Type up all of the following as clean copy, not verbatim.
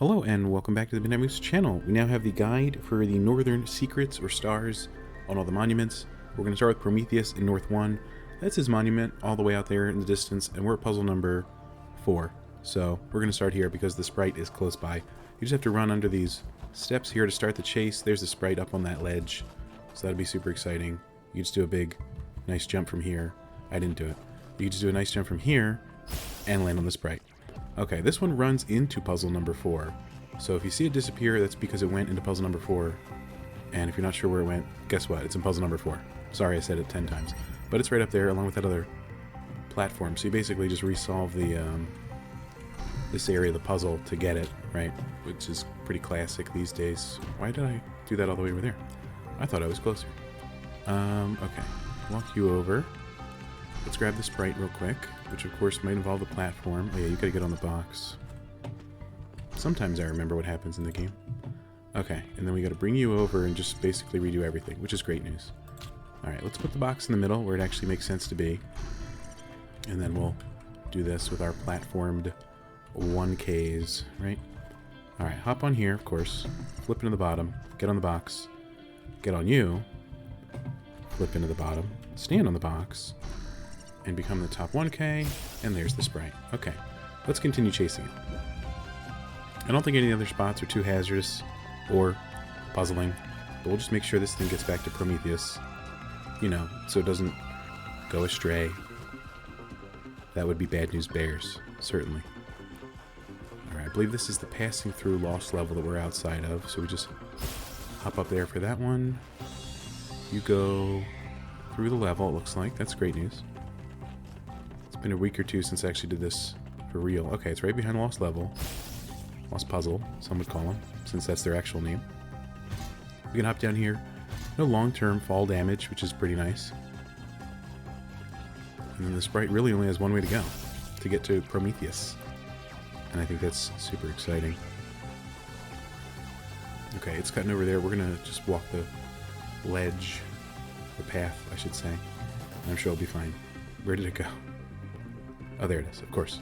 Hello and welcome back to the Midnight Moose channel. We now have the guide for the northern secrets or stars on all the monuments. We're going to start with Prometheus in North 1. That's his monument all the way out there in the distance, and we're at puzzle number 4. So we're going to start here because the sprite is close by. You just have to run under these steps here to start the chase. There's the sprite up on that ledge, so that'll be super exciting. You just do a big, nice jump from here. I didn't do it. You just do a nice jump from here and land on the sprite. Okay, this one runs into puzzle number 4. So if you see it disappear, that's because it went into puzzle number 4. And if you're not sure where it went, guess what? It's in puzzle number 4. Sorry I said it 10 times. But it's right up there along with that other platform. So you basically just resolve the this area of the puzzle to get it, right? Which is pretty classic these days. Why did I do that all the way over there? I thought I was closer. Okay. Walk you over. Let's grab the sprite real quick, which of course might involve the platform. Oh yeah, you gotta get on the box. Sometimes I remember what happens in the game. Okay, and then we gotta bring you over and just basically redo everything, which is great news. Alright, let's put the box in the middle where it actually makes sense to be. And then we'll do this with our platformed 1Ks, right? Alright, hop on here, of course. Flip into the bottom, get on the box. Get on you. Flip into the bottom, stand on the box. And become the top 1K, and there's the sprite. Okay, let's continue chasing it. I don't think any other spots are too hazardous or puzzling, but we'll just make sure this thing gets back to Prometheus, you know, so it doesn't go astray. That would be bad news bears, certainly. Alright, I believe this is the passing through lost level that we're outside of, so we just hop up there for that one. You go through the level, it looks like. That's great news. Been a week or two since I actually did this for real. Okay, it's right behind Lost Level. Lost Puzzle, some would call them, since that's their actual name. We can hop down here. No long-term fall damage, which is pretty nice. And then the sprite really only has one way to get to Prometheus. And I think that's super exciting. Okay, it's cutting over there. We're gonna just walk the ledge, the path, I should say. I'm sure it'll be fine. Where did it go? Oh, there it is, of course.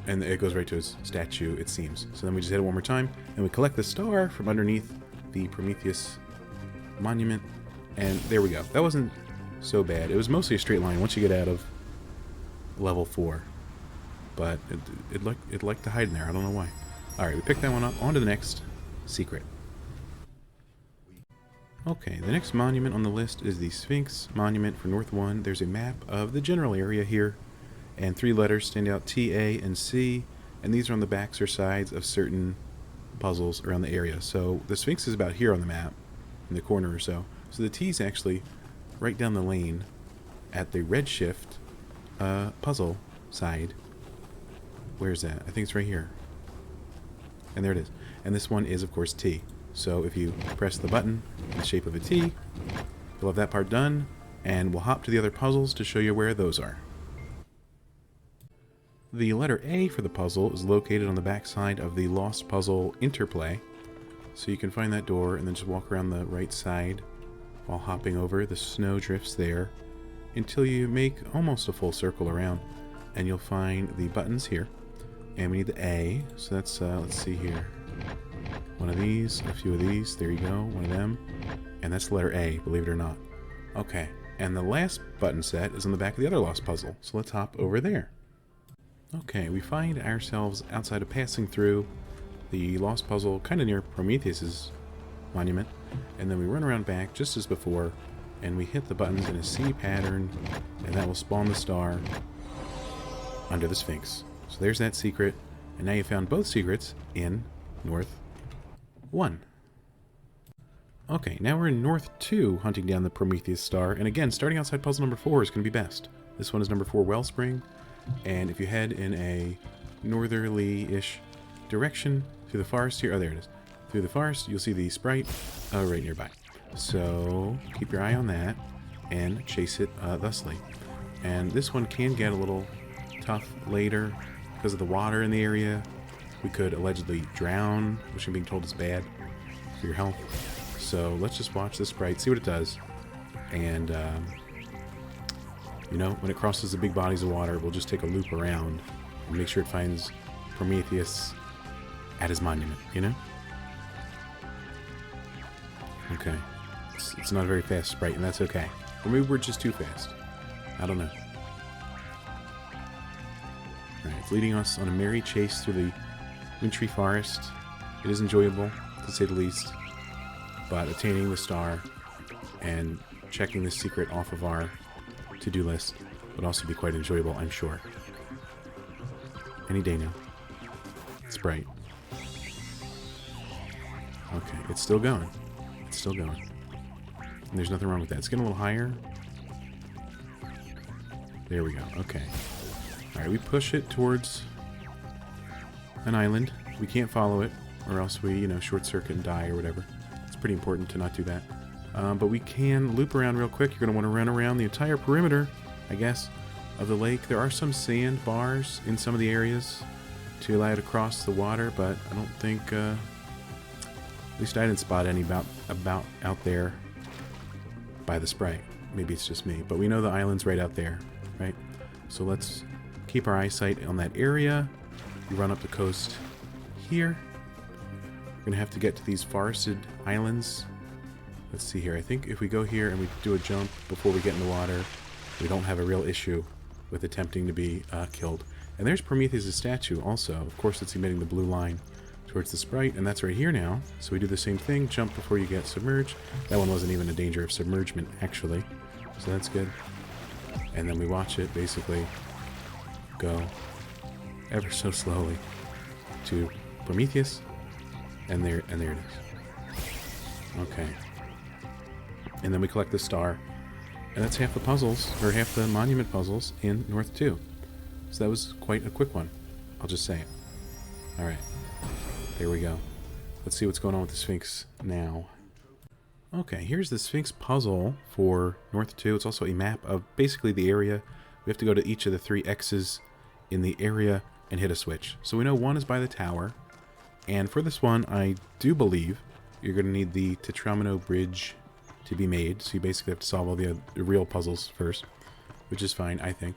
And it goes right to his statue, it seems. So then we just hit it one more time, and we collect the star from underneath the Prometheus monument. And there we go. That wasn't so bad. It was mostly a straight line once you get out of level 4. But it liked to hide in there. I don't know why. Alright, we picked that one up. On to the next secret. Okay, the next monument on the list is the Sphinx monument for North 1. There's a map of the general area here, and 3 letters stand out, T, A, and C, and these are on the backs or sides of certain puzzles around the area. So the Sphinx is about here on the map, in the corner or so. So the T is actually right down the lane at the redshift puzzle side. Where's that? I think it's right here. And there it is. And this one is, of course, T. So if you press the button in the shape of a T, you'll have that part done, and we'll hop to the other puzzles to show you where those are. The letter A for the puzzle is located on the back side of the Lost Puzzle Interplay. So you can find that door and then just walk around the right side while hopping over. The snow drifts there until you make almost a full circle around, and you'll find the buttons here. And we need the A, so that's, let's see here. One of these, a few of these, there you go, one of them. And that's the letter A, believe it or not. Okay, and the last button set is on the back of the other lost puzzle, so let's hop over there. Okay, we find ourselves outside of passing through the lost puzzle, kind of near Prometheus's monument, and then we run around back just as before, and we hit the buttons in a C pattern, and that will spawn the star under the Sphinx. So there's that secret, and now you found both secrets in North 1. Okay, now we're in North 2, hunting down the Prometheus star, and again, starting outside puzzle number 4 is going to be best. This one is number 4, Wellspring, and if you head in a northerly-ish direction through the forest here, oh, there it is. Through the forest, you'll see the sprite right nearby. So, keep your eye on that, and chase it thusly. And this one can get a little tough later because of the water in the area. We could allegedly drown, which I'm being told is bad for your health. So let's just watch the sprite, see what it does. And, you know, when it crosses the big bodies of water, we'll just take a loop around and make sure it finds Prometheus at his monument, you know? Okay. It's not a very fast sprite, and that's okay. Or maybe we're just too fast. I don't know. Alright, it's leading us on a merry chase through the wintry forest. It is enjoyable, to say the least. But attaining the star and checking the secret off of our to-do list would also be quite enjoyable, I'm sure. Any day now. Sprite. Okay, it's still going. It's still going. And there's nothing wrong with that. It's getting a little higher. There we go. Okay. Alright, we push it towards an island. We can't follow it, or else we, short circuit and die or whatever. It's pretty important to not do that. But we can loop around real quick. You're going to want to run around the entire perimeter, I guess, of the lake. There are some sand bars in some of the areas to allow you to cross the water, but I don't think, at least I didn't spot any about out there by the sprite. Maybe it's just me, but we know the island's right out there, right? So let's keep our eyesight on that area. We run up the coast here. We're going to have to get to these forested islands. Let's see here. I think if we go here and we do a jump before we get in the water, we don't have a real issue with attempting to be killed. And there's Prometheus' statue also. Of course, it's emitting the blue line towards the sprite, and that's right here now. So we do the same thing, jump before you get submerged. That one wasn't even a danger of submergement, actually. So that's good. And then we watch it basically go ever so slowly to Prometheus, and there it is. Okay. And then we collect the star, and that's half the puzzles, or half the monument puzzles in North 2. So that was quite a quick one, I'll just say it. Alright, there we go. Let's see what's going on with the Sphinx now. Okay, here's the Sphinx puzzle for North 2. It's also a map of basically the area. We have to go to each of the 3 X's in the area and hit a switch. So we know one is by the tower, and for this one, I do believe you're going to need the Talos Bridge to be made, so you basically have to solve all the real puzzles first, which is fine, I think.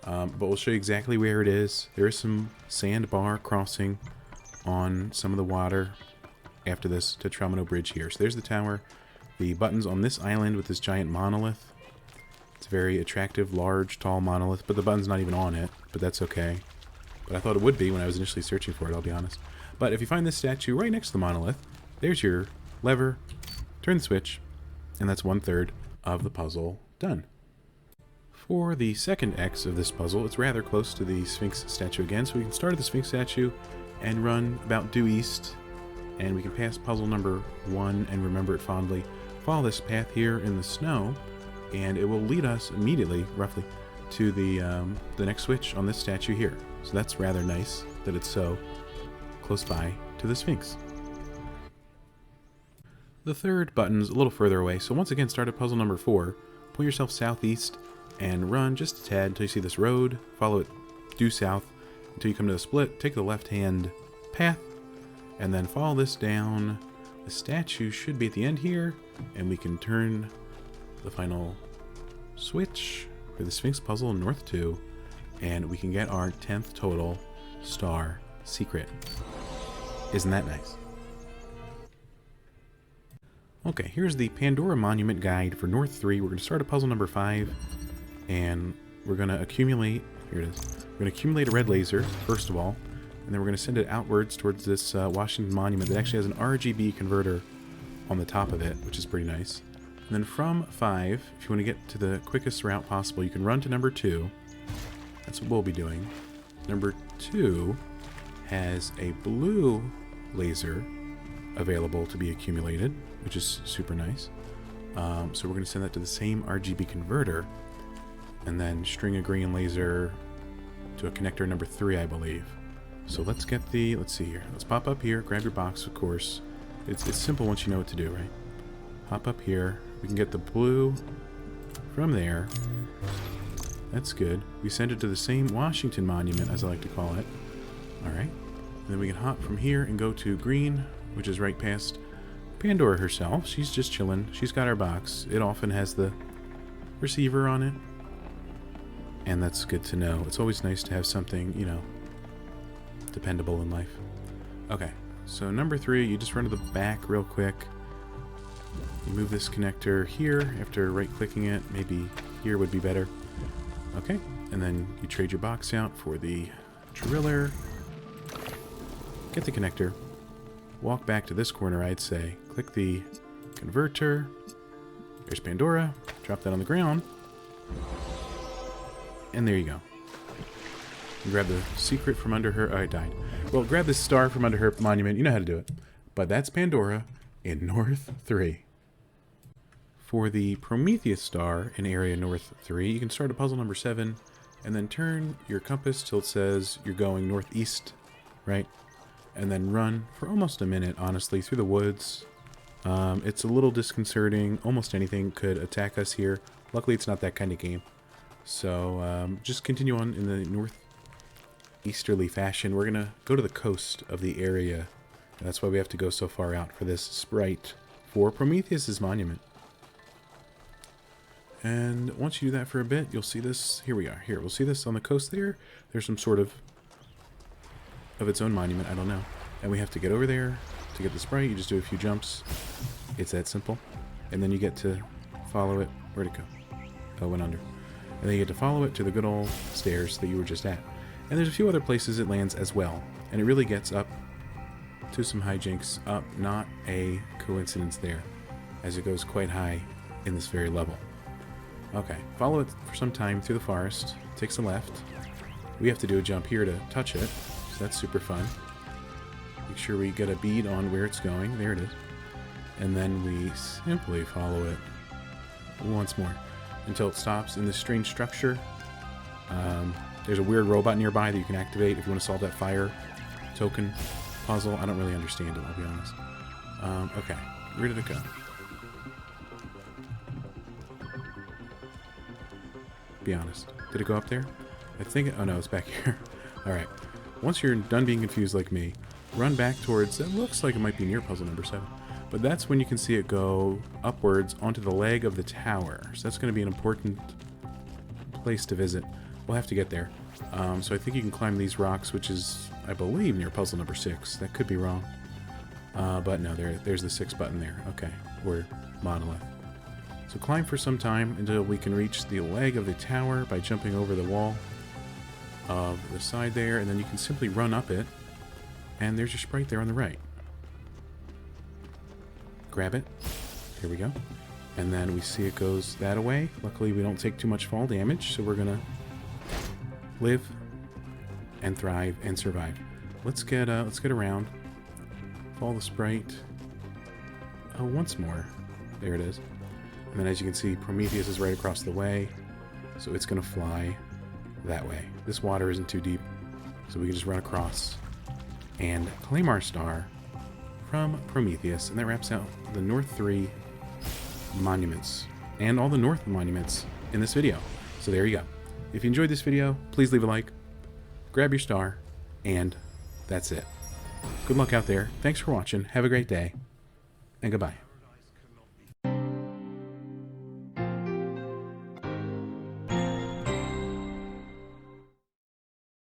But we'll show you exactly where it is. There is some sandbar crossing on some of the water after this Talos Bridge here. So there's the tower. The button's on this island with this giant monolith. It's a very attractive, large, tall monolith, but the button's not even on it, but that's okay. But I thought it would be when I was initially searching for it, I'll be honest. But if you find this statue right next to the monolith, there's your lever, turn the switch, and that's 1/3 of the puzzle done. For the second X of this puzzle, it's rather close to the Sphinx statue again, so we can start at the Sphinx statue and run about due east, and we can pass puzzle number 1 and remember it fondly. Follow this path here in the snow, and it will lead us immediately, roughly, to the next switch on this statue here. So that's rather nice that it's so close by to the Sphinx. The third button's a little further away, so once again start at puzzle number 4, pull yourself southeast, and run just a tad until you see this road, follow it due south until you come to the split, take the left-hand path, and then follow this down. The statue should be at the end here, and we can turn the final switch for the Sphinx puzzle in North 2, and we can get our 10th total star secret. Isn't that nice? Okay, here's the Pandora Monument Guide for North 3. We're going to start at puzzle number 5, and we're going to accumulate, here it is, we're going to accumulate a red laser, first of all, and then we're going to send it outwards towards this Washington Monument that actually has an RGB converter on the top of it, which is pretty nice. And then from 5, if you want to get to the quickest route possible, you can run to number 2. That's what we'll be doing. Number 2 has a blue laser available to be accumulated, which is super nice. So we're going to send that to the same RGB converter, and then string a green laser to a connector number 3, I believe. So let's get the, let's see here. Let's pop up here, grab your box, of course. It's simple once you know what to do, right? Pop up here. We can get the blue from there. That's good. We send it to the same Washington Monument, as I like to call it. Alright. And then we can hop from here and go to green, which is right past Pandora herself. She's just chilling. She's got our box. It often has the receiver on it. And that's good to know. It's always nice to have something, you know, dependable in life. Okay, so number 3, you just run to the back real quick. You move this connector here after right-clicking it. Maybe here would be better. Okay, and then you trade your box out for the driller. Get the connector. Walk back to this corner, I'd say. Click the converter. There's Pandora. Drop that on the ground. And there you go. And grab the secret from under her... Oh, I died. Well, grab the star from under her monument. You know how to do it. But that's Pandora in North 3. For the Prometheus star in area North 3, you can start at puzzle number 7 and then turn your compass till it says you're going northeast, right? And then run for almost a minute, honestly, through the woods. It's a little disconcerting. Almost anything could attack us here. Luckily, it's not that kind of game. So just continue on in the northeasterly fashion. We're going to go to the coast of the area. And that's why we have to go so far out for this sprite for Prometheus's monument. And once you do that for a bit, you'll see this. Here we are. Here, we'll see this on the coast there. There's some sort of its own monument. I don't know. And we have to get over there to get the sprite. You just do a few jumps. It's that simple. And then you get to follow it. Where'd it go? Oh, it went under. And then you get to follow it to the good old stairs that you were just at. And there's a few other places it lands as well. And it really gets up to some hijinks. Up, not a coincidence there, as it goes quite high in this very level. Okay, follow it for some time through the forest. Takes a left. We have to do a jump here to touch it, so that's super fun. Make sure we get a bead on where it's going. There it is. And then we simply follow it once more until it stops in this strange structure. There's a weird robot nearby that you can activate if you want to solve that fire token puzzle. I don't really understand it, I'll be honest. Okay, where did it go? Be honest. Did it go up there? I think... Oh no, it's back here. Alright. Once you're done being confused like me, run back towards... It looks like it might be near puzzle number 7. But that's when you can see it go upwards onto the leg of the tower. So that's going to be an important place to visit. We'll have to get there. So I think you can climb these rocks, which is, I believe, near puzzle number 6. That could be wrong. But no, there's the 6 button there. Okay. Or monolith. So climb for some time until we can reach the leg of the tower by jumping over the wall of the side there, and then you can simply run up it, and there's your sprite there on the right. Grab it. Here we go. And then we see it goes that away. Luckily, we don't take too much fall damage, so we're gonna live and thrive and survive. Let's get around. Follow the sprite. Oh, once more. There it is. And then as you can see, Prometheus is right across the way, so it's going to fly that way. This water isn't too deep, so we can just run across and claim our star from Prometheus. And that wraps out the North 3 monuments and all the North monuments in this video. So there you go. If you enjoyed this video, please leave a like, grab your star, and that's it. Good luck out there. Thanks for watching. Have a great day, and goodbye.